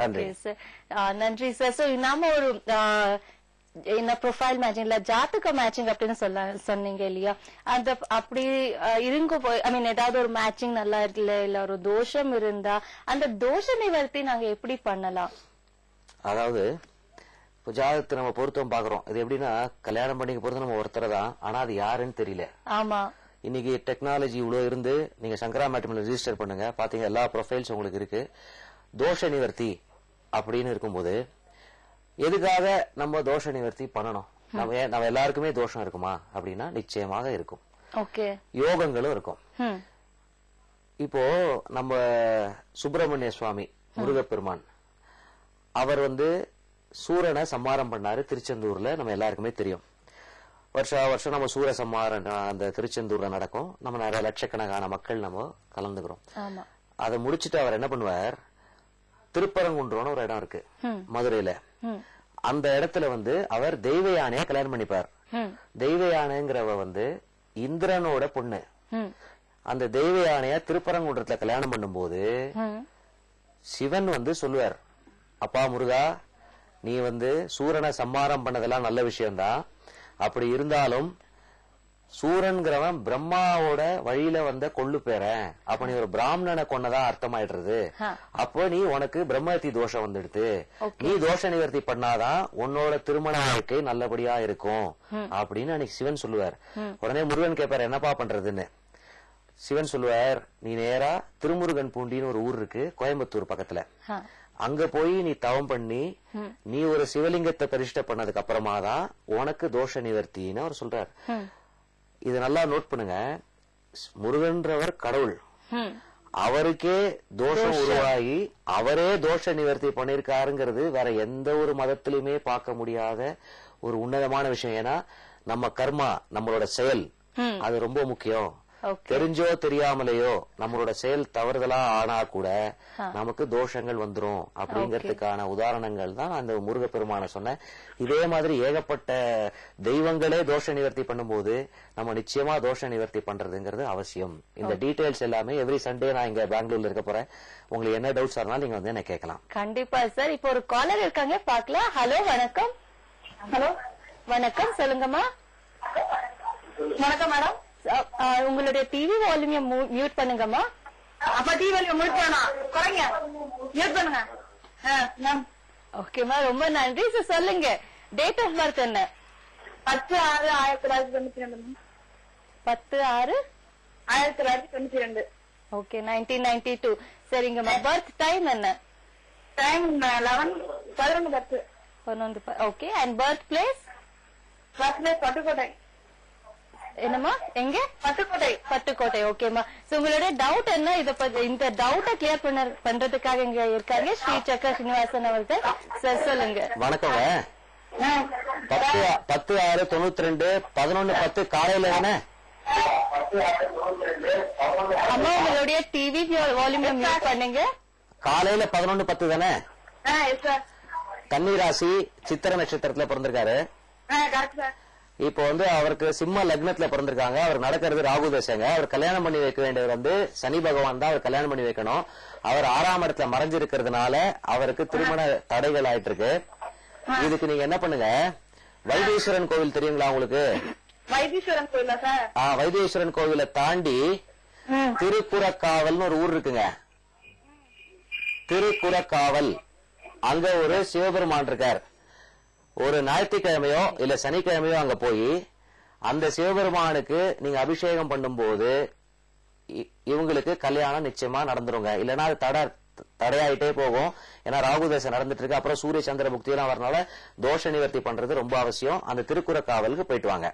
நன்றி சார். நன்றி sir. So நாம ஒரு என்ன ப்ரொஃபைல் மேட்சிங் இல்ல ஜாதக மேட்சிங் அப்படின்னு சொன்னீங்க இல்லையா, அந்த அப்படி இருங்க போய் ஐ மீன் ஏதாவது ஒரு மேட்சிங் நல்லா இல்ல ஒரு தோஷம் இருந்தா அந்த தோஷ நிவர்த்தி நாங்க எப்படி பண்ணலாம்? அதாவது இப்போ ஜாதகத்தை நம்ம பொருத்தம் பாக்குறோம். இது எப்படின்னா கல்யாணம் பண்ணிக்க பொறுத்த நம்ம ஒருத்தர் தான், ஆனா அது யாருன்னு தெரியல. ஆமா, இன்னைக்கு டெக்னாலஜி இவ்வளவு இருந்து நீங்க சங்கரா மேட்ரிமோனில ரெஜிஸ்டர் பண்ணுங்க, பாத்தீங்க எல்லா ப்ரொஃபைல்ஸ் உங்களுக்கு இருக்கு. தோஷ நிவர்த்தி அப்படின்னு இருக்கும்போது எதுக்காக நம்ம தோஷ நிவர்த்தி பண்ணணும்? நம்ம எல்லாருக்குமே தோஷம் இருக்குமா அப்படின்னா நிச்சயமாக இருக்கும். ஓகே, யோகங்களும் இருக்கும். இப்போ நம்ம சுப்பிரமணிய சுவாமி முருகப்பெருமான் அவர் சூரனை சம்மாரம் பண்ணாரு திருச்செந்தூர்ல, நம்ம எல்லாருக்குமே தெரியும். வருஷம் நம்ம சூர சம்மாரம் அந்த திருச்செந்தூர்ல நடக்கும். நம்ம நிறைய லட்சக்கணக்கான மக்கள் நம்ம கலந்துக்கிறோம். அதை முடிச்சுட்டு அவர் என்ன பண்ணுவார், திருப்பரங்குன்றோன்னு ஒரு இடம் இருக்கு மதுரையில. அந்த இடத்துல அவர் தெய்வ யானைய கல்யாணம் பண்ணிப்பார். தெய்வ யானைங்கிறவ இந்திரனோட பொண்ணு. அந்த தெய்வ யானைய திருப்பரங்குன்றத்துல கல்யாணம் பண்ணும்போது சிவன் சொல்லுவார், அப்பா முருகா, நீ சூரனை சம்மாரம் பண்ணதெல்லாம் நல்ல விஷயம்தான், அப்படி இருந்தாலும் சூரன்கிறவன் பிரம்மாவோட வழியில கொள்ளு பேரன், அப்ப நீ ஒரு பிராமணனை கொன்னதா அர்த்தமாயிடுறது. அப்போ நீ உனக்கு பிரம்மத்தி தோஷம் வந்துடுது, நீ தோஷ நிவர்த்தி பண்ணாதான் உன்னோட திருமண வாழ்க்கை நல்லபடியா இருக்கும் அப்படின்னு அன்னைக்கு சிவன் சொல்லுவார். உடனே முருகன் கேட்பார், என்னப்பா பண்றதுன்னு. சிவன் சொல்லுவார், நீ நேரா திருமுருகன் பூண்டின்னு ஒரு ஊர் இருக்கு கோயம்புத்தூர் பக்கத்துல, அங்க போய் நீ தவம் பண்ணி நீ ஒரு சிவலிங்கத்தை பிரதிஷ்டை பண்ணதுக்கு அப்புறமா தான் உனக்கு தோஷ நிவர்த்தின்னு அவர் சொல்றார். இது நல்லா நோட் பண்ணுங்க. முருகன்றவர் கடவுள், அவருக்கே தோஷம் உருவாகி அவரே தோஷ நிவர்த்தி பண்ணிருக்காருங்கிறது வேற எந்த ஒரு மதத்திலுமே பார்க்க முடியாத ஒரு உன்னதமான விஷயம். ஏன்னா நம்ம கர்மா, நம்மளோட செயல் அது ரொம்ப முக்கியம். தெரிஞ்சோ தெரியாமலேயோ நம்மளோட செயல் தவறுதலா ஆனா கூட நமக்கு தோஷங்கள் வந்துரும் அப்படிங்கறதுக்கான உதாரணங்கள் தான் அந்த முருகப்பெருமான சொன்ன. இதே மாதிரி ஏகப்பட்ட தெய்வங்களே தோஷ நிவர்த்தி பண்ணும்போது நம்ம நிச்சயமா தோஷ நிவர்த்தி பண்றதுங்கிறது அவசியம். இந்த டீடைல்ஸ் எல்லாமே எவ்ரி சண்டே நான் இங்க பெங்களூர்ல இருக்க போறேன். உங்களுக்கு என்ன டவுட்ஸ் இருந்தாலும் நீங்க என்ன கேட்கலாம். கண்டிப்பா சார். இப்போ ஒரு காலர் இருக்காங்க, பாக்கலாம். ஹலோ, வணக்கம். ஹலோ, வணக்கம், சொல்லுங்கம்மா. வணக்கம் மேடம். உங்களுடைய டிவி வால்யூம் மியூட் பண்ணுங்கம்மா. அப்ப டிவி வால்யூம் மியூட் பண்ணலாம், குறைங்க, மியூட் பண்ணுங்க. ஓகேம்மா, ரொம்ப நன்றி. சொல்லுங்க, டேட் ஆஃப் பர்த் என்ன? 10/6/1992. 10/6/1992. ஓகே, 1992. சரிங்கம்மா. பர்த் டைம் என்ன? Time 11:10. 11. Okay. And birth place? Pattukkottai. என்னம்மா, எங்க? பட்டுக்கோட்டை. பட்டுக்கோட்டை. ஓகேம்மா. உங்களுடைய டவுட் என்ன? இந்த டவுட்டை கிளியர் பண்றதுக்காக இங்க இருக்காங்க ஸ்ரீ சக்கர ஸ்ரீனிவாசன் அவர்கள். சார் சொல்லுங்க. வணக்கங்க. 10/6/92 11:10 காலையில தானே? அம்மா, உங்களுடைய டிவி வால்யூம் மியூட் பண்ணுங்க. காலையில 11:10 தானே? கன்னிராசி சித்திர நட்சத்திரத்துல பிறந்திருக்காரு. இப்போ அவருக்கு சிம்ம லக்னத்துல பிறந்திருக்காங்க. அவர் நடக்கிறது ராகு தசைங்க. அவர் கல்யாணம் பண்ணி வைக்க வேண்டியவர் சனி பகவான் தான் அவர் கல்யாணம் பண்ணி வைக்கணும். அவர் 6ஆம் இடத்துல மறைஞ்சிருக்கிறதுனால அவருக்கு திருமண தடைகள் ஆயிட்டு இருக்கு. இதுக்கு நீங்க என்ன பண்ணுங்க, வைத்தீஸ்வரன் கோவில் தெரியுங்களா உங்களுக்கு? வைத்தீஸ்வரன் கோயிலா சார்? வைத்தீஸ்வரன் கோவிலை தாண்டி திருக்குறக்காவல்னு ஒரு ஊர் இருக்குங்க. திருக்குறக்காவல், அங்க ஒரு சிவபெருமான் இருக்கார். ஒரு ஞாயிற்றுக்கிழமையோ இல்ல சனிக்கிழமையோ அங்க போய் அந்த சிவபெருமானுக்கு நீங்க அபிஷேகம் பண்ணும்போது இவங்களுக்கு கல்யாணம் நிச்சயமா நடந்துருங்க. இல்லைன்னா அது தடையாயிட்டே போகும். ஏன்னா ராகுதசை நடந்துட்டு இருக்கு. அப்புறம் சூரிய சந்திர புக்தி எல்லாம் வரனால தோஷ நிவர்த்தி பண்றது ரொம்ப அவசியம். அந்த திருக்குறக்காவலுக்கு போயிட்டு வாங்க.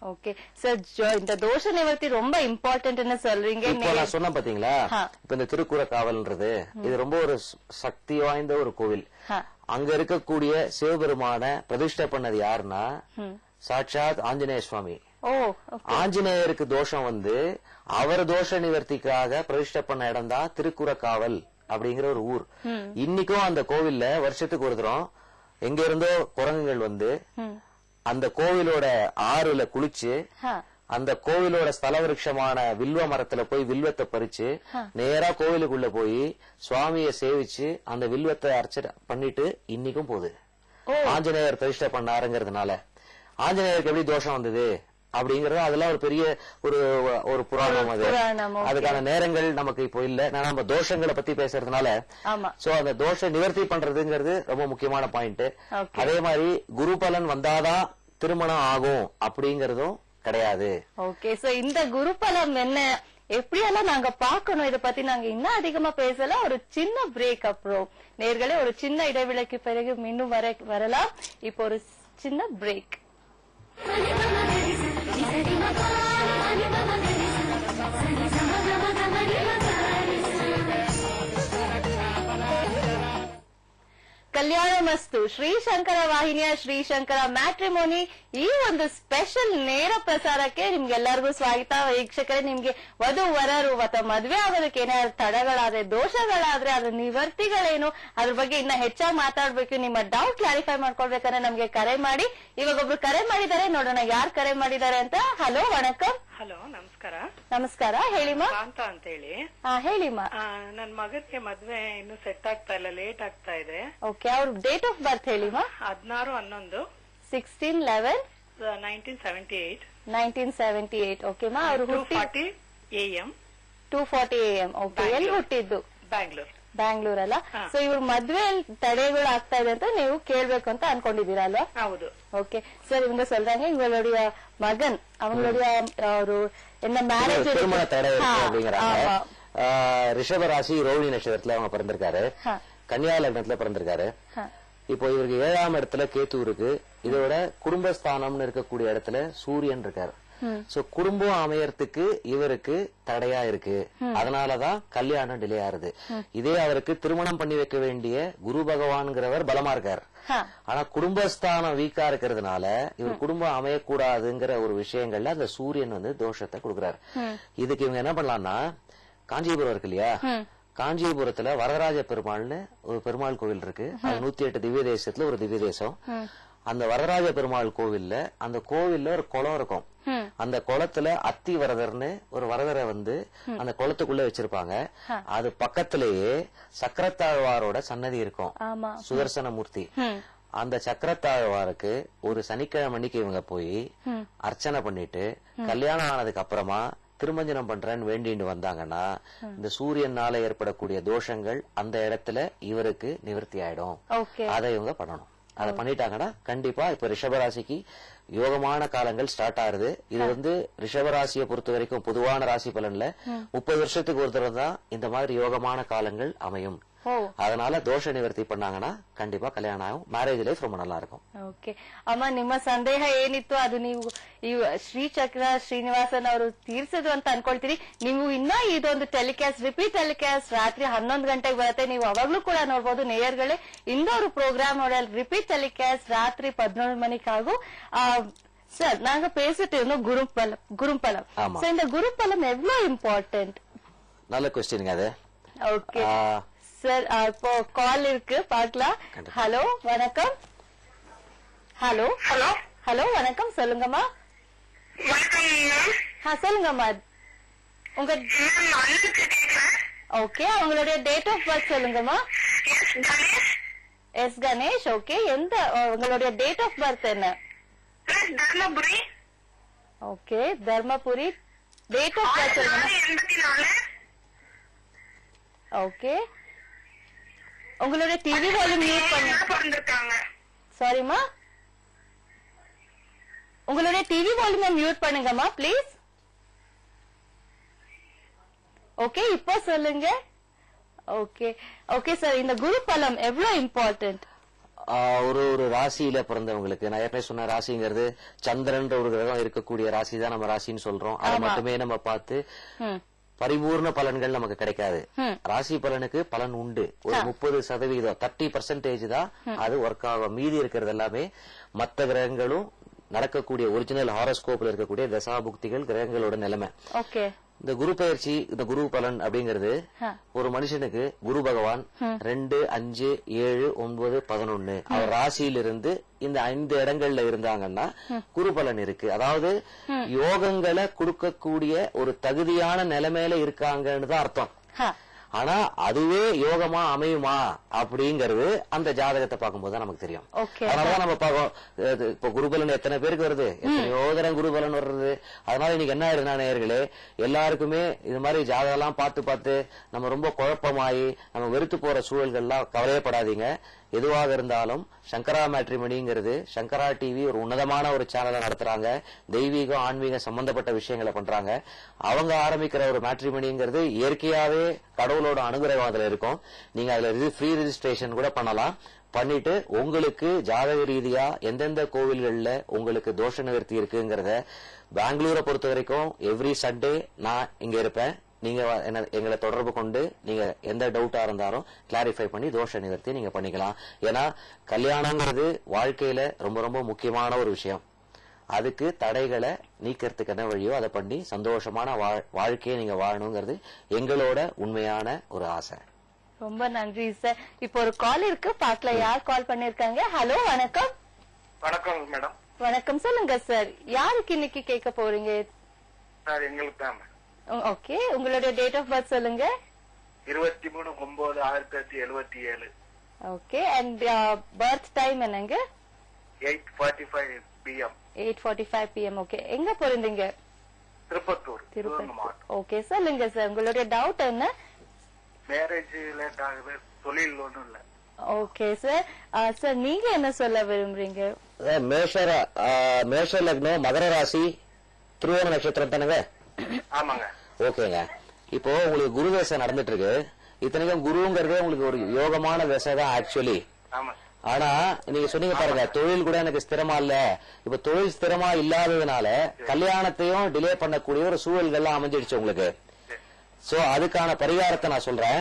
ஓகே சார், இந்த தோஷ நிவர்த்தி ரொம்ப இம்பார்ட்டன்ட்னு சொல்றீங்க. இப்போ நான் சொன்ன பாத்தீங்களா, இப்ப இந்த திருக்குறக்காவல்ன்றது இது ரொம்ப ஒரு சக்தி வாய்ந்த ஒரு கோவில். அங்க இருக்கக்கூடிய சிவபெருமான பிரதிஷ்டை பண்ணது யாருன்னா சாட்சாத் ஆஞ்சநேய சுவாமி. ஆஞ்சநேயருக்கு தோஷம் அவர் தோஷ நிவர்த்திக்காக பிரதிஷ்டை பண்ண இடம் தான் திருக்குறக்காவல் அப்படிங்கிற ஒரு ஊர். இன்னைக்கும் அந்த கோவில்ல வருஷத்துக்கு ஒரு தரம் எங்க இருந்தோ குரங்குகள் அந்த கோவிலோட ஆறுல குளிச்சு அந்த கோவிலோட ஸ்தல விருட்சமான வில்வ மரத்துல போய் வில்வத்தை பறிச்சு நேரா கோவிலுக்குள்ள போய் சுவாமிய சேவிச்சு அந்த வில்வத்தை அர்ச்சனை பண்ணிட்டு இன்னைக்கும் போகுது. ஆஞ்சநேயர் பிரதிஷ்டை பண்ணாருங்கிறதுனால ஆஞ்சநேயருக்கு எப்படி தோஷம் வந்தது அப்படிங்கறது அதெல்லாம் ஒரு பெரிய ஒரு புராணம். அது அதுக்கான நேரங்கள் நமக்கு இப்போ இல்ல. நம்ம தோஷங்களை பத்தி பேசுறதுனால சோ அந்த தோஷ நிவர்த்தி பண்றதுங்கிறது ரொம்ப முக்கியமான பாயிண்ட். அதே மாதிரி குரு பலன் வந்தாதான் திருமணம் ஆகும் அப்படிங்கறதும் கிடையாது. ஓகே, சோ இந்த குரு பலம் என்ன எப்படியெல்லாம் நாங்க பாக்கணும், இத பத்தி நாங்க இன்னும் அதிகமா பேசலாம். ஒரு சின்ன பிரேக், அப்புறம் நேர்களே ஒரு சின்ன இடைவெளிக்கு பிறகு மீண்டும் வரலாம். இப்போ ஒரு சின்ன பிரேக். ಕಲ್ಯಾಣಮಸ್ತು ಶ್ರೀ ಶಂಕರ ವಾಹಿನಿಯ ಶ್ರೀ ಶಂಕರ ಮ್ಯಾಟ್ರಿಮೋನಿ ಈ ಒಂದು ಸ್ಪೆಷಲ್ ನೇರ ಪ್ರಸಾರಕ್ಕೆ ನಿಮ್ಗೆಲ್ಲರಿಗೂ ಸ್ವಾಗತ. ವೀಕ್ಷಕರೇ, ನಿಮ್ಗೆ ವಧು ವರರು ಅಥವಾ ಮದ್ವೆ ಆಗೋದಕ್ಕೆ ಏನಾದ್ರು ತಡೆಗಳಾದ್ರೆ, ದೋಷಗಳಾದ್ರೆ ಅದ್ರ ನಿವರ್ತಿಗಳೇನು, ಅದ್ರ ಬಗ್ಗೆ ಇನ್ನ ಹೆಚ್ಚಾಗಿ ಮಾತಾಡ್ಬೇಕು, ನಿಮ್ಮ ಡೌಟ್ ಕ್ಲಾರಿಫೈ ಮಾಡ್ಕೊಳ್ಬೇಕಂದ್ರೆ ನಮ್ಗೆ ಕರೆ ಮಾಡಿ. ಇವಾಗ ಒಬ್ರು ಕರೆ ಮಾಡಿದ್ದಾರೆ, ನೋಡೋಣ ಯಾರು ಕರೆ ಮಾಡಿದ್ದಾರೆ ಅಂತ. ಹಲೋ, ವಣಕಂ. ಹಲೋ, ನಮಸ್ಕಾರ. ನಮಸ್ಕಾರ, ಹೇಳಿಮ್ಮ. ಕಾಂತ ಅಂತ ಹೇಳಿ. ಹೇಳಿಮ್ಮ. ನನ್ ಮಗನ್ಗೆ ಮದ್ವೆ ಇನ್ನು ಸೆಟ್ ಆಗ್ತಾ ಇಲ್ಲ, ಲೇಟ್ ಆಗ್ತಾ ಇದೆ. ಓಕೆ, ಅವ್ರ ಡೇಟ್ ಆಫ್ ಬರ್ತ್ ಹೇಳಿಮ್ಮ. 16/11/1978. 1978. ಓಕೆ ಮಾ, ಅವ್ರು 2:40 AM. 2:40 AM. ಓಕೆ, ಎಲ್ಲಿ ಹುಟ್ಟಿದ್ದು? ಬ್ಯಾಂಗ್ಳೂರ್. ಬ್ಯಾಂಗ್ಳೂರ್ ಅಲ್ಲ. ಸೊ ಇವ್ರ ಮದ್ವೆ தடைகள் ಆಗ್ತಾ ಇದೆ ಅಂತ ನೀವು ಕೇಳ್ಬೇಕು ಅಂತ ಅನ್ಕೊಂಡಿದ್ದೀರಾ ಅಲ್ವಾ? ಹೌದು. ஓகே சார், இவங்க சொல்றாங்க இவங்களுடைய மகன் அவங்களுடைய ஒரு என்ன மேரேஜ் திருமண தடை அப்படிங்கிறாங்க. ரிஷப ராசி ரோஹிணி நட்சத்திரத்துல அவங்க பிறந்திருக்காரு, கன்னியா லக்னத்துல பிறந்திருக்காரு. இப்போ இவருக்கு 7ஆம் இடத்துல கேத்து இருக்கு. இதோட குடும்பஸ்தானம்னு இருக்கக்கூடிய இடத்துல சூரியன் இருக்காரு. சோ குடும்பம் அமையறதுக்கு இவருக்கு தடையா இருக்கு. அதனாலதான் கல்யாணம் டிலே ஆறுது. இதே அவருக்கு திருமணம் பண்ணி வைக்க வேண்டிய குரு பகவான்கிறவர் பலமா இருக்காரு. ஆனா குடும்பஸ்தானம் வீக்கா இருக்கிறதுனால இவர் குடும்பம் அமையக்கூடாதுங்கிற ஒரு விஷயங்கள்ல அந்த சூரியன் வந்து தோஷத்தை கொடுக்குறாரு. இதுக்கு இவங்க என்ன பண்ணலாம்னா, காஞ்சிபுரம் இருக்கு இல்லையா, காஞ்சிபுரத்துல வரதராஜ பெருமாள்னு ஒரு பெருமாள் கோவில் இருக்கு. அது 108 திவ்ய தேசத்துல ஒரு திவ்ய தேசம். அந்த வரதராஜ பெருமாள் கோவில்ல அந்த கோவில்ல ஒரு குளம் இருக்கும். அந்த குளத்துல அத்தி வரதர்னு ஒரு வரதரை வந்து அந்த குளத்துக்குள்ள வச்சிருப்பாங்க. அது பக்கத்திலேயே சக்கரத்தாழ்வாரோட சன்னதி இருக்கும், சுதர்சன மூர்த்தி. அந்த சக்கரத்தாழ்வாருக்கு ஒரு சனிக்கிழமை அன்னைக்கு இவங்க போய் அர்ச்சனை பண்ணிட்டு கல்யாணம் ஆனதுக்கு அப்புறமா திருமஞ்சனம் பண்றேன்னு வேண்டிட்டு வந்தாங்கன்னா இந்த சூரியனால ஏற்படக்கூடிய தோஷங்கள் அந்த இடத்துல இவருக்கு நிவர்த்தி ஆயிடும். அதை இவங்க பண்ணணும். அதை பண்ணிட்டாங்கன்னா கண்டிப்பா இப்ப ரிஷபராசிக்கு யோகமான காலங்கள் ஸ்டார்ட் ஆகுது. இது வந்து ரிஷபராசியை பொறுத்த வரைக்கும் பொதுவான ராசி பலன்ல 30 வருஷத்துக்கு ஒரு தடவை தான் இந்த மாதிரி யோகமான காலங்கள் அமையும். அதனால தೋಷ ನಿವರ್ತಿ பண்ணாங்கன்னா கண்டிப்பா கல்யாணம் ஆகும். மேரேஜ் லைஃப் ரொம்ப நல்லா இருக்கும். ಓಕೆ ಅಮ್ಮ, ನಿಮ್ಮ ಸಂದೇಹ ಏನಿತ್ತು ಅದು ನೀವು ಈ ಶ್ರೀಚಕ್ರ ಶ್ರೀನಿವಾಸನ್ ಅವರು ತೀರ್ಸಿದ್ರು ಅಂತ ಅನ್ಕೊಳ್ತೀರಿ. ನೀವು ಇನ್ನ ಇದೊಂದು ಟೆಲಿಕಾಸ್ಟ್, ರಿಪೀಟ್ ಟೆಲಿಕಾಸ್ಟ್ ರಾತ್ರಿ 11 ಗಂಟೆಗೆ ಬರುತ್ತೆ. ನೀವು ಅವಾಗ್ಲೂ ಕೂಡ ನೋಡ್ಬೋದು ನೇಯರ್ಗಳೇ. இன்னொரு ப்ரோக்ராம் ரிப்பீட் டெலிகாஸ்ட் ராத்திரி 11 மணிக்காகும். சார், நாங்க பேசிட்டு இருந்தோம் குருப்பலம். இந்த குருப்பலம் எவ்வளவு இம்பார்ட்டன்ட்? நல்ல கொஸ்டின் அது. ஓகே சார், இப்போ கால் இருக்கு, பாக்கலாம். ஹலோ, வணக்கம். ஹலோ ஹலோ ஹலோ, வணக்கம், சொல்லுங்கம்மா. சொல்லுங்கம்மா. உங்க ஓகே, உங்களுடைய டேட் ஆஃப் பர்த் சொல்லுங்கம்மா. எஸ் கணேஷ். ஓகே, எந்த உங்களுடைய டேட் ஆஃப் பர்த் என்ன? Dharmapuri. Okay, Dharmapuri. Date of birth சொல்லுங்க. ஓகே, உங்களுடைய டிவி வால்யூம் மியூட் பண்ணுங்க. சாரிமா, உங்களுடைய டிவி வால்யூம் மியூட் பண்ணுங்கம்மா ப்ளீஸ். ஓகே, இப்போ சொல்லுங்க. ஓகே ஓகே சார், இந்த குரு பலம் எவ்வளவு இம்பார்ட்டன்ட்? ஒரு ராசியில பிறந்தவங்களுக்கு நான் ஏற்கனவே சொன்ன ராசிங்கிறது சந்திரன்ற ஒரு கிரகம் இருக்கக்கூடிய ராசி தான் நம்ம ராசின்னு சொல்றோம். அதை மட்டுமே நம்ம பார்த்து பரிபூர்ண பலன்கள் நமக்கு கிடைக்காது. ராசி பலனுக்கு பலன் உண்டு. ஒரு 30% 30% தான் அது ஒர்க் ஆகும். மீதி இருக்கிறது எல்லாமே மற்ற கிரகங்களும் நடக்கக்கூடிய ஒரிஜினல் ஹாரோஸ்கோப்ல இருக்கக்கூடிய தசாபுக்திகள் கிரகங்களோட நிலைமை. இந்த குரு பயிற்சி, இந்த குரு பலன் அப்படிங்கிறது ஒரு மனுஷனுக்கு குரு பகவான் 2, 5, 7, 9, 11 அவர் ராசியிலிருந்து இந்த 5 இடங்கள்ல இருந்தாங்கன்னா குரு பலன் இருக்கு. அதாவது யோகங்களை கொடுக்கக்கூடிய ஒரு தகுதியான நிலைமையில இருக்காங்கன்னு தான் அர்த்தம். ஆனா அதுவே யோகமா அமையுமா அப்படிங்கறது அந்த ஜாதகத்தை பார்க்கும்போது தான் நமக்கு தெரியும். அதனாலதான் நம்ம பார்க்கோம், இப்ப குருபலன் எத்தனை பேருக்கு வருது, எத்தனையோ தரம் குருபலன் வர்றது. அதனால இன்னைக்கு என்ன ஆயிடுனா நேயர்களே, எல்லாருக்குமே இது மாதிரி ஜாதகம் எல்லாம் பார்த்து நம்ம ரொம்ப குழப்பமாயி நம்ம வெறுத்து போற சூழல்கள்லாம் கவலையப்படாதீங்க. எதுவாக இருந்தாலும் சங்கரா மேட்ரிமணிங்கிறது, சங்கரா டிவி ஒரு உன்னதமான ஒரு சேனலை நடத்துறாங்க. தெய்வீகம் ஆன்மீகம் சம்பந்தப்பட்ட விஷயங்களை பண்றாங்க. அவங்க ஆரம்பிக்கிற ஒரு மேட்ரிமணிங்கிறது இயற்கையாவே கடவுளோட அனுகிரகம் அதுல இருக்கும். நீங்க அதுல ஃப்ரீ ரெஜிஸ்ட்ரேஷன் கூட பண்ணலாம். பண்ணிட்டு உங்களுக்கு ஜாதக ரீதியா எந்தெந்த கோவில்கள்ல உங்களுக்கு தோஷ நிவர்த்தி இருக்குங்கிறத, பெங்களூரை பொறுத்த வரைக்கும் எவ்ரி சண்டே நான் இங்க இருப்பேன். நீங்க எங்களை தொடர்பு கொண்டு நீங்க எந்த டவுட்டா இருந்தாலும் கிளாரிஃபை பண்ணி தோஷ நிவர்த்தி நீங்க பண்ணிக்கலாம். ஏன்னா கல்யாணங்கிறது வாழ்க்கையில ரொம்ப ரொம்ப முக்கியமான ஒரு விஷயம். அதுக்கு தடைகளை நீக்கிறதுக்கு என்ன வழியோ அதை பண்ணி சந்தோஷமான வாழ்க்கையை நீங்க வாழணுங்கிறது எங்களோட உண்மையான ஒரு ஆசை. ரொம்ப நன்றி சார். இப்போ ஒரு கால் இருக்கு, பாக்கல யார் கால் பண்ணிருக்காங்க. ஹலோ, வணக்கம். வணக்கம் மேடம். வணக்கம், சொல்லுங்க சார். யாருக்கு இன்னைக்கு கேட்க போறீங்க? சார் எங்களுக்கு தான். ஓகே, உங்களுடைய டேட் ஆஃப் பர்த் சொல்லுங்க. 23/9/1977. ஓகே, அண்ட் பர்த் டைம் என்னங்க? 8:45 PM. 8:45 PM. ஓகே, எங்க பிறந்தீங்க? திருப்பத்தூர். ஓகே, சொல்லுங்க சார், உங்களுடைய டவுட் என்ன? மேரேஜ் லேட் ஆகுது, தொழில் ஒண்ணும் இல்ல. Okay sir. சார் நீங்க என்ன சொல்ல விரும்புறீங்க? மேஷ லக்னம், மகர ராசி, திருவோண நட்சத்திரம் தானுங்க? ஆமாங்க. ஓகேங்க. இப்போ உங்களுக்கு குரு தசை நடந்துட்டு இருக்கு. இத்தனைக்கும் குருங்கிறதே உங்களுக்கு ஒரு யோகமான தசை தான் ஆக்சுவலி. ஆனா நீங்க சொன்னீங்க பாருங்க, தொழில் கூட எனக்கு ஸ்திரமா இல்ல. இப்ப தொழில் ஸ்திரமா இல்லாததுனால கல்யாணத்தையும் டிலே பண்ணக்கூடிய ஒரு சூழல்கள்லாம் அமைஞ்சிடுச்சு உங்களுக்கு. சோ அதுக்கான பரிகாரத்தை நான் சொல்றேன்.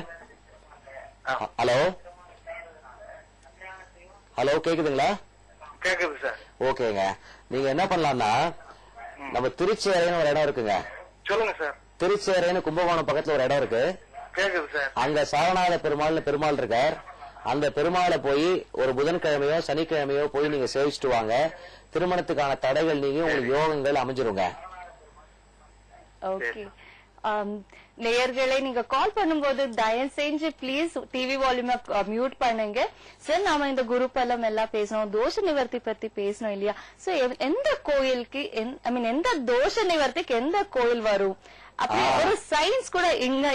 ஹலோ ஹலோ, கேக்குதுங்களா? கேக்குது சார். ஓகேங்க. நீங்க என்ன பண்ணலாம்னா, நம்ம திருச்சேரைன்னு ஒரு இடம் இருக்குங்க. சொல்லுங்க சார். திருச்சேரைன்னு கும்பகோணம் பக்கத்துல ஒரு இடம் இருக்கு. கேக்குது சார். அங்க சாரநாத பெருமாள் இருக்கார். அந்த பெருமாளை போய் ஒரு புதன்கிழமையோ சனிக்கிழமையோ போய் நீங்க சேவிச்சுட்டு வாங்க. திருமணத்துக்கான தடைகள் நீங்க உங்களுக்கு யோகங்கள் அமைஞ்சிருங்க. ஓகே. நேயர்களே, நீங்க கால் பண்ணும்போது தயவு செஞ்சு பிளீஸ் டிவி வால்யூம் மியூட் பண்ணுங்க. சார், நாம இந்த குரு பலம் எல்லாம் பேசணும், தோஷ நிவர்த்தி பத்தி பேசணும் இல்லையா? சோ எந்த கோயிலுக்கு எந்த தோஷ நிவர்த்திக்கு எந்த கோயில் வரும் அப்படி ஒரு சயின்ஸ் கூட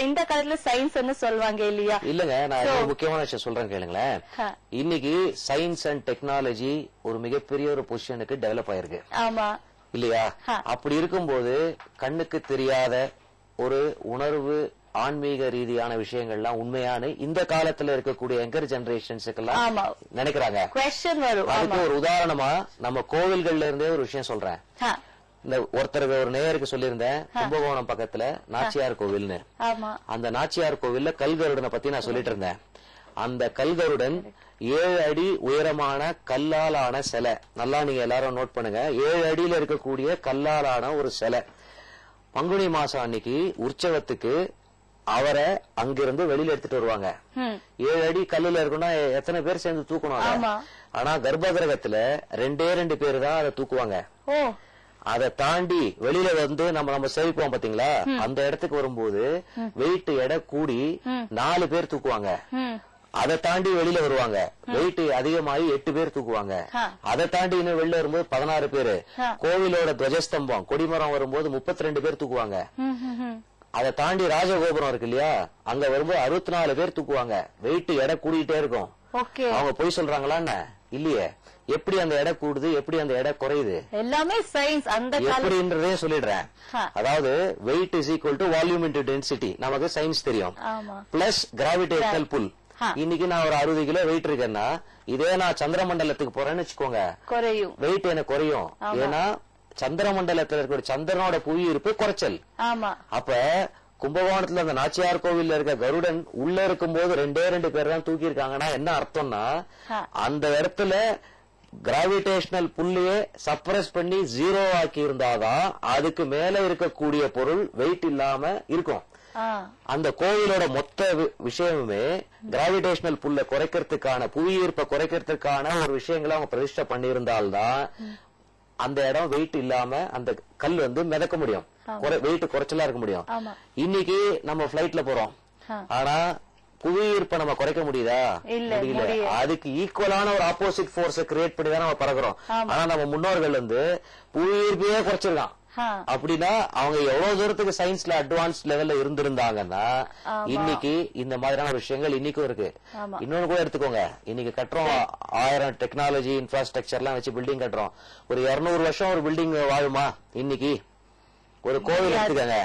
இந்த காலத்துல சயின்ஸ் சொல்லுவாங்க இல்லையா? இல்லங்க, நான் முக்கியமான விஷயம் சொல்றேன் கேளுங்களேன். இன்னைக்கு சயின்ஸ் அண்ட் டெக்னாலஜி ஒரு மிகப்பெரிய ஒரு பொசிஷனுக்கு டெவலப் ஆயிருக்கு. ஆமா இல்லையா? அப்படி இருக்கும்போது கண்ணுக்கு தெரியாத ஒரு உணர்வு ஆன்மீக ரீதியான விஷயங்கள்லாம் உண்மையான இந்த காலத்துல இருக்கக்கூடிய யங்கர் ஜெனரேஷன்ஸுக்கெல்லாம் நினைக்கிறாங்க. அதுக்கு ஒரு உதாரணமா நம்ம கோவில்கள்ல இருந்தே ஒரு விஷயம் சொல்றேன். இந்த ஒருத்தருக்கு ஒரு நேயருக்கு சொல்லியிருந்தேன், கும்பகோணம் பக்கத்துல நாச்சியார் கோவில்னு. அந்த நாச்சியார் கோவில்ல கல்கருடனை பத்தி நான் சொல்லிட்டு இருந்தேன். அந்த கல்கருடன் 7 அடி உயரமான கல்லால் ஆன சிலை. நல்லா நீங்க எல்லாரும் நோட் பண்ணுங்க. 7 அடியில இருக்கக்கூடிய கல்லால் ஆன ஒரு சிலை. பங்குனி மாசம் அன்னைக்கு உற்சவத்துக்கு அவரை அங்கிருந்து வெளியில எடுத்துட்டு வருவாங்க. 7 அடி கல்லுல இருக்குன்னா எத்தனை பேர் சேர்ந்து தூக்கணும்? ஆனா கர்ப்பகிரகத்துல 2 பேர் தான் அதை தூக்குவாங்க. அதை தாண்டி வெளியில வந்து நம்ம சேவிப்போம் பாத்தீங்களா, அந்த இடத்துக்கு வரும்போது வெயிட் எடை கூடி 4 பேர் தூக்குவாங்க. அதை தாண்டி வெளியில வருவாங்க, வெயிட் அதிகமாகி 8 பேர் தூக்குவாங்க. அதை தாண்டி இன்னும் வெளில வரும்போது 16 பேரு. கோவிலோட துவஜஸ்தம்பம் கொடிமரம் வரும்போது 32 பேர் தூக்குவாங்க. அதை தாண்டி ராஜகோபுரம் இருக்கு இல்லையா, அங்க வரும்போது 64 பேர் தூக்குவாங்க. வெயிட் எடை கூடிட்டே இருக்கும். அவங்க பொய் சொல்றாங்களான்னு இல்லையே. எப்படி அந்த எடை கூடுது, எப்படி அந்த எடை குறையுது, எல்லாமே சயின்ஸ். அந்த எப்படின்றதே சொல்லிடுறேன். அதாவது weight is equal to volume into density, நமக்கு சயின்ஸ் தெரியும். Plus gravitational pull. இன்னைக்கு நான் ஒரு 60 கிலோ வெயிட் இருக்கேன்னா, இதே நான் சந்திரமண்டலத்துக்கு போறேன்னு வச்சுக்கோங்க, வெயிட் எனக்கு குறையும். ஏன்னா சந்திரமண்டலத்துல இருக்கிற சந்திரனோட புவி இருப்பு குறைச்சல். அப்ப கும்பகோணத்துல அந்த நாச்சியார் கோவில்ல இருக்க கருடன் உள்ள இருக்கும்போது 2 பேர் தான் தூக்கி இருக்காங்கன்னா என்ன அர்த்தம்னா, அந்த இடத்துல கிராவிடேஷனல் புள்ளியே சப்ரஸ் பண்ணி ஜீரோ ஆக்கி இருந்தாதான் அதுக்கு மேல இருக்கக்கூடிய பொருள் வெயிட் இல்லாம இருக்கும். அந்த கோவிலோட மொத்த விஷயமுமே கிராவிடேஷனல் புல்ல குறைக்கிறதுக்கான, புவியீர்ப்பை குறைக்கிறதுக்கான ஒரு விஷயங்களை அவங்க பிரதிஷ்டை பண்ணியிருந்தால்தான் அந்த இடம் வெயிட் இல்லாம அந்த கல் வந்து மிதக்க முடியும், வெயிட் குறைச்சலா இருக்க முடியும். இன்னைக்கு நம்ம பிளைட்ல போறோம், ஆனா புவியீர்ப்பை நம்ம குறைக்க முடியுதா? முடியல. அதுக்கு ஈக்குவலான ஒரு ஆப்போசிட் போர்ஸை கிரியேட் பண்ணி தான் நம்ம பறக்குறோம். ஆனா நம்ம முன்னோர்கள் வந்து புவியீர்ப்பையே குறைச்சிருக்கான். அப்படின்னா அவங்க எவ்வளவு தூரத்துக்கு சயின்ஸ்ல அட்வான்ஸ் லெவல்ல இருந்திருந்தாங்கன்னா இன்னைக்கு இந்த மாதிரியான விஷயங்கள் இன்னைக்கும் இருக்கு. இன்னொன்னு கூட எடுத்துக்கோங்க, இன்னைக்கு கட்டுறோம் 1000 டெக்னாலஜி இன்ஃப்ராஸ்ட்ரக்சர் எல்லாம் வச்சு பில்டிங் கட்டுறோம். ஒரு 200 வருஷம் ஒரு பில்டிங் வாழுமா? இன்னைக்கு ஒரு கோவில் எடுத்துக்கங்க,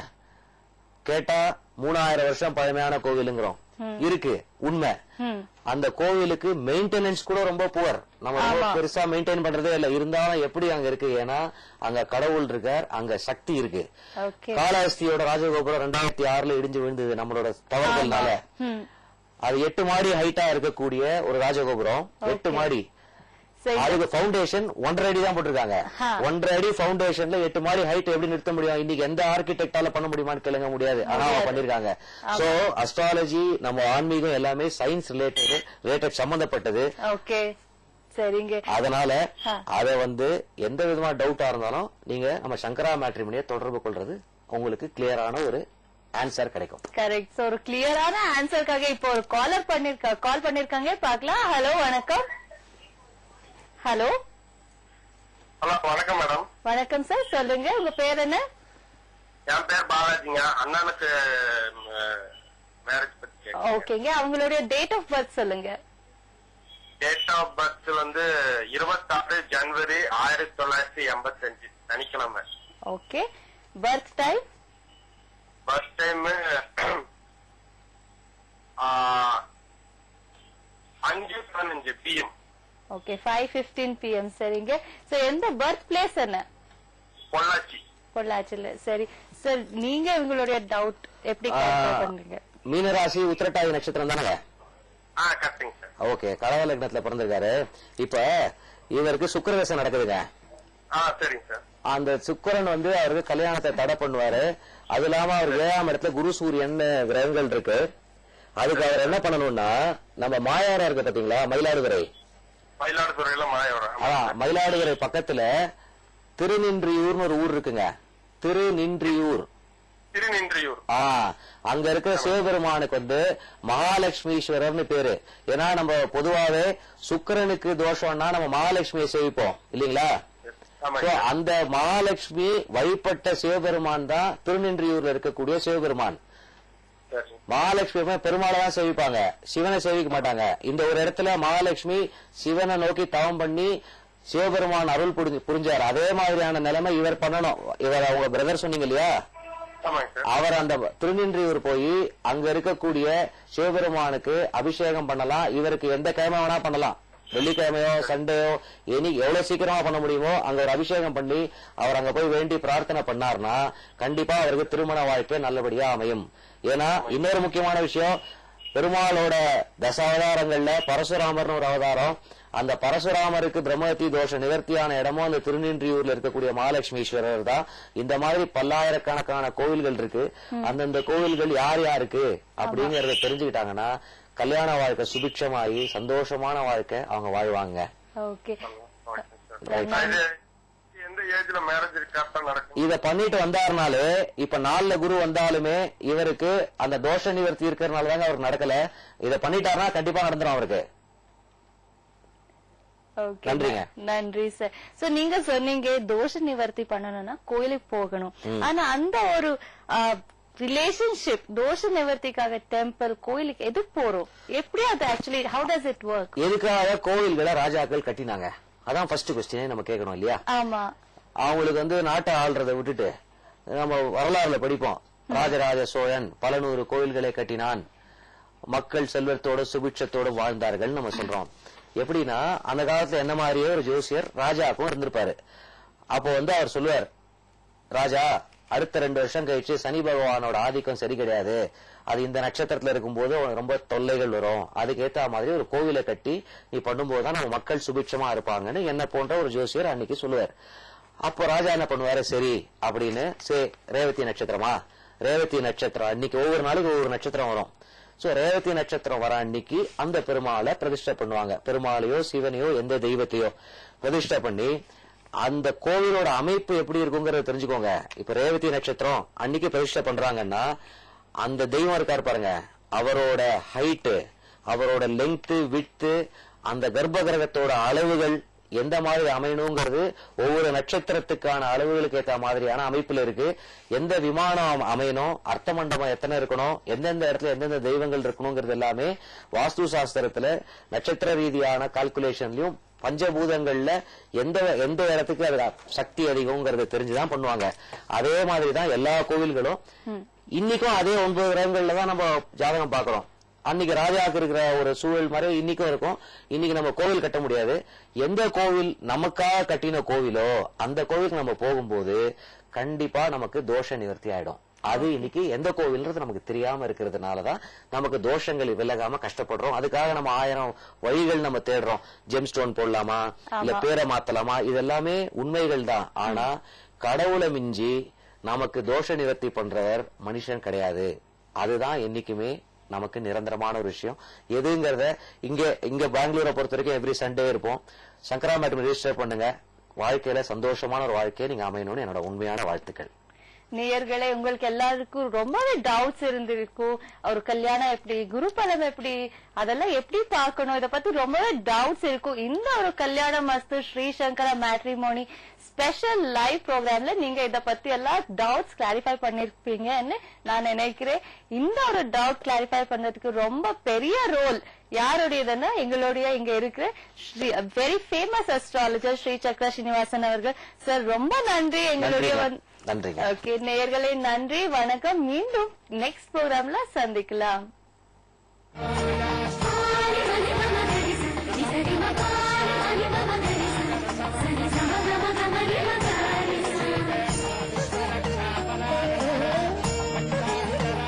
கேட்டா 3000 வருஷம் பழமையான கோவிலுங்கிறோம். இருக்கு உண்மை. அந்த கோவிலுக்கு மெயின்டெனன்ஸ் கூட ரொம்ப புவர். நம்ம ரொம்ப பெருசா மெயின்டைன் பண்றதே இல்ல. இருந்தாலும் எப்படி அங்க இருக்கு? ஏன்னா அங்க கடவுள் இருக்கார், அங்க சக்தி இருக்கு. காளஹஸ்தியோட ராஜகோபுரம் 2006 இடிஞ்சு விழுந்தது நம்மளோட தவறுகள்னால. அது 8 மாடி ஹைட்டா இருக்கக்கூடிய ஒரு ராஜகோபுரம், 8 மாடி. அதுக்கு பவுண்டேஷன் 1.5 அடி தான் போட்டிருக்காங்க. 1.5 அடி பவுண்டேஷன்ல 8 மாடி ஹைட் எப்படி நிறுத்த முடியும்? இன்னைக்கு எந்த ஆர்கிடெக்டால பண்ண முடியுமான்னு கேளுங்க, முடியாது. ஆனா அவங்க பண்ணிருக்காங்க. சோ அஸ்ட்ராலஜி, நம்ம ஆன்மீகம் எல்லாமே சயின்ஸ் ரிலேட்டட் சம்பந்தப்பட்டது. சரிங்க. அதனால அத வந்து எந்த விதமான டவுட்டா இருந்தாலும் நீங்க நம்ம சங்கரா மேட்ரிமோனியை தொடர்பு கொள்றது உங்களுக்கு கிளியரான ஒரு ஆன்சர் கிடைக்கும். கரெக்ட். சோ ஒரு கிளியரான ஆன்சருக்காக இப்போ ஒரு கால் பண்ணிருக்காங்க, பாக்கலாம். ஹலோ, வணக்கம். ஹலோ. ஹலோ, வணக்கம் மேடம். வணக்கம் சார், சொல்லுங்க உங்க பேர் என்ன? என் பேர் பாலாஜிங்க. அண்ணனுக்கு மேரேஜ் பத்தி. ஓகேங்க, அவங்களுடைய டேட் ஆஃப் பர்த் சொல்லுங்க. டேட் ஆஃப் பர்த் வந்து 26 ஜனவரி 1985 சனிக்கிழமை. Okay. Birth time? Birth time 5:15 PM. Okay, 5:15 PM. சரிங்க. சோ எந்த பர்த் பிளேஸ் என்ன? பொள்ளாச்சி. பொள்ளாச்சில. சரி சார், நீங்க உங்களுடைய டவுட் எப்படி கிளியர் பண்றீங்க? மீனராசி உத்திரட்டாதி நட்சத்திரம் தானே? கரெக்டுங்க சார். ஓகே, கடக லக்னத்துல பிறந்திருக்காரு. இப்ப இவருக்கு சுக்கிரதசை நடக்குதுங்க. சரிங்க சார். அந்த சுக்கிரன் வந்து அவருக்கு கல்யாணத்தை தடை பண்ணுவாரு. அது இல்லாம அவருக்கு 7ஆம் இடத்துல குரு சூரியன் கிரகங்கள் இருக்கு. அதுக்கு அவர் என்ன பண்ணணும்னா, நம்ம மாயாரம் இருக்கு பாத்தீங்களா, மயிலாடுதுறையில மாயாவரம். மயிலாடுதுறை பக்கத்துல திருநின்றியூர்னு ஒரு ஊர் இருக்குங்க. திருநின்றியூர். அங்க இருக்கிற சிவபெருமானுக்கு வந்து மகாலட்சுமீஸ்வரர்னு பேரு. ஏன்னா நம்ம பொதுவாவே சுக்கிரனுக்கு தோஷம்னா நம்ம மகாலட்சுமியை சேவிப்போம் இல்லீங்களா? அந்த மகாலட்சுமி வழிபட்ட சிவபெருமான் தான் திருநின்றியூர்ல இருக்கக்கூடிய சிவபெருமான். மகாலட்சுமி பெருமாளை தான் சேவிப்பாங்க, சிவனை சேவிக்க மாட்டாங்க. இந்த ஒரு இடத்துல மகாலட்சுமி சிவனை நோக்கி தவம் பண்ணி சிவபெருமான் அருள் புரிஞ்சார். அதே மாதிரியான நிலைமை இவர் பண்ணணும். இவர் அவங்க பிரதர் சொன்னீங்க இல்லையா, அவர் அந்த திருநின்றியூர் போய் அங்க இருக்கக்கூடிய சிவபெருமானுக்கு அபிஷேகம் பண்ணலாம். இவருக்கு எந்த கிழமை வேணா பண்ணலாம், வெள்ளிக்கிழமையோ சண்டேயோ எவ்வளவு சீக்கிரமா பண்ண முடியுமோ அங்க ஒரு அபிஷேகம் பண்ணி அவர் அங்க போய் வேண்டி பிரார்த்தனை பண்ணார்னா கண்டிப்பா அவருக்கு திருமண வாழ்க்கை நல்லபடியா அமையும். ஏன்னா இன்னொரு முக்கியமான விஷயம், பெருமாளோட தசாவதாரங்கள்ல பரசுராமர்னு ஒரு அவதாரம். அந்த பரசுராமருக்கு பிரம்மஹத்தி தோஷ நிவர்த்தியான இடமும் அந்த திருநின்றியூர்ல இருக்கக்கூடிய மகாலட்சுமீஸ்வரர் தான். இந்த மாதிரி பல்லாயிரக்கணக்கான கோவில்கள் இருக்கு. அந்தந்த கோவில்கள் யார் யாருக்கு அப்படிங்கறத தெரிஞ்சுக்கிட்டாங்கன்னா கல்யாண வாழ்க்கை சுபிட்சமாயி சந்தோஷமான வாழ்க்கை அவங்க வாழ்வாங்க. இத பண்ணிட்டு வந்தாருனாலே, இப்ப 4 குரு வந்தாலுமே இவருக்கு அந்த தோஷ நிவர்த்தி இருக்கிறதுனாலதாங்க அவருக்கு நடக்கல. இத பண்ணிட்டாருன்னா கண்டிப்பா நடந்துரும் அவருக்கு. நன்றிங்க. நன்றி சார். சோ நீங்க சொன்னீங்க தோஷ நிவர்த்தி பண்ணணும்னா கோயிலுக்கு போகணும். ஆனா அந்த ஒரு ரிலேஷன்ஷிப் தோஷ நிவர்த்திக்காக டெம்பிள் கோயிலுக்கு எது போறோம்? எப்படி அது actually how does it work? எதுக்காக கோவில்களை ராஜாக்கள் கட்டினாங்க? அதான் ஃபர்ஸ்ட் क्वेश्चन நம்ம கேட்கணும் இல்லையா? ஆமா. அவங்களுக்கு வந்து நாட்டை ஆள்றதை விட்டுட்டு நம்ம வரலாறுல படிப்போம், ராஜராஜ சோழன் பல 100 கோவில்களை கட்டினான், மக்கள் செல்வத்தோட சுபிட்சத்தோட வாழ்ந்தார்கள் நம்ம சொல்றோம். எப்படின்னா அந்த காலத்துல என்ன மாதிரியே ஒரு ஜோசியர் ராஜாக்கும் இருந்திருப்பாரு. அப்போ வந்து அவர் சொல்லுவார், ராஜா அடுத்த 2 வருஷம் கழிச்சு சனி பகவானோட ஆதிக்கம் சரி கிடையாது, அது இந்த நட்சத்திரத்துல இருக்கும்போது ரொம்ப தொல்லைகள் வரும், அதுக்கேத்த மாதிரி ஒரு கோவிலை கட்டி நீ பண்ணும்போதுதான் நம்ம மக்கள் சுபிட்சமா இருப்பாங்கன்னு என்ன போன்ற ஒரு ஜோசியர் அன்னைக்கு சொல்லுவார். அப்போ ராஜா என்ன பண்ணுவாரு, சரி அப்படின்னு ரேவதி நட்சத்திரமா, ரேவதி நட்சத்திரம் அன்னைக்கு ஒவ்வொரு நாளைக்கு ஒவ்வொரு நட்சத்திரம் வரும். சோ ரேவதி நட்சத்திரம் வர அன்னைக்கு அந்த பெருமாளை பிரதிஷ்டை பண்ணுவாங்க. பெருமாளையோ சிவனையோ எந்த தெய்வத்தையோ பிரதிஷ்டை பண்ணி அந்த கோவிலோட அமைப்பு எப்படி இருக்குங்கிறத தெரிஞ்சுக்கோங்க. இப்ப ரேவதி நட்சத்திரம் அன்னைக்கு பிரதிஷ்டை பண்றாங்கன்னா அந்த தெய்வம் இருக்காரு பாருங்க, அவரோட ஹைட்டு, அவரோட லெங்க்த், விட்த், அந்த கர்ப்ப கிரகத்தோட அளவுகள் எந்த மாதிரி அமையணுங்கிறது ஒவ்வொரு நட்சத்திரத்துக்கான அளவுகளுக்கு ஏற்ற மாதிரியான அமைப்புல இருக்கு. எந்த விமானம் அமையணும், அர்த்த மண்டபம் எத்தனை இருக்கணும், எந்தெந்த இடத்துல எந்தெந்த தெய்வங்கள் இருக்கணுங்கிறது எல்லாமே வாஸ்து சாஸ்திரத்துல நட்சத்திர ரீதியான கால்குலேஷன்லயும் பஞ்சபூதங்கள்ல எந்த இடத்துக்கு அது சக்தி அதிகம்ங்கிறத தெரிஞ்சுதான் பண்ணுவாங்க. அதே மாதிரிதான் எல்லா கோவில்களும் இன்னைக்கும் அதே 9 கிரகங்கள்ல தான் நம்ம ஜாதகம் பாக்குறோம். அன்னைக்கு ராஜாவுக்கு இருக்கிற ஒரு சூழல் மாதிரி இன்னைக்கும் இருக்கும். இன்னைக்கு நம்ம கோவில் கட்ட முடியாது. எந்த கோவில் நமக்காக கட்டின கோவிலோ அந்த கோவிலுக்கு நம்ம போகும்போது கண்டிப்பா நமக்கு தோஷ நிவர்த்தி ஆயிடும். அது இன்னைக்கு எந்த கோவில்ன்றது நமக்கு தெரியாம இருக்கிறதுனாலதான் நமக்கு தோஷங்கள் விலகாம கஷ்டப்படுறோம். அதுக்காக நம்ம 1000 வழிகள் நம்ம தேடுறோம். ஜெம் ஸ்டோன் போடலாமா, இல்ல பேரை மாத்தலாமா, இதெல்லாமே உண்மைகள் தான். ஆனா கடவுளை மிஞ்சி நமக்கு தோஷ நிவர்த்தி பண்றவர் மனுஷன் கிடையாது. அதுதான் என்னைக்குமே நமக்கு நிரந்தரமான ஒரு விஷயம். எதுங்கிறத இங்க பெங்களூரை பொறுத்த வரைக்கும் எவ்ரி சண்டே இருப்போம். சங்கரா மேட்ரிமோனி ரெஜிஸ்டர் பண்ணுங்க. வாழ்க்கையில சந்தோஷமான ஒரு வாழ்க்கையை நீங்க அமையணும்னு என்னோட உண்மையான வாழ்த்துக்கள். நேயர்களே, உங்களுக்கு எல்லாருக்கும் ரொம்பவே டவுட்ஸ் இருந்திருக்கும். ஒரு கல்யாணம் எப்படி, குரு பலம் எப்படி, அதெல்லாம் எப்படி பார்க்கணும், இத பத்தி ரொம்பவே டவுட்ஸ் இருக்கும். இந்த ஒரு கல்யாண மஸ்து ஸ்ரீ சங்கரா மேட்ரிமோனி ஸ்பெஷல் லைவ் ப்ரோக்ராம்ல நீங்க இத பத்தி எல்லாம் டவுட்ஸ் கிளாரிஃபை பண்ணிருப்பீங்கன்னு நான் நினைக்கிறேன். இந்த ஒரு டவுட் கிளாரிஃபை பண்றதுக்கு ரொம்ப பெரிய ரோல் யாருடையதுன்னா எங்களுடைய இங்க இருக்கிற வெரி ஃபேமஸ் அஸ்ட்ராலஜர் ஸ்ரீ சக்கர ஸ்ரீனிவாசன் அவர்கள். சார் ரொம்ப நன்றி. எங்களுடைய ஓகே நேயர்களே, நன்றி, வணக்கம். மீண்டும் நெக்ஸ்ட் ப்ரோக்ராம்ல சந்திக்கலாம்.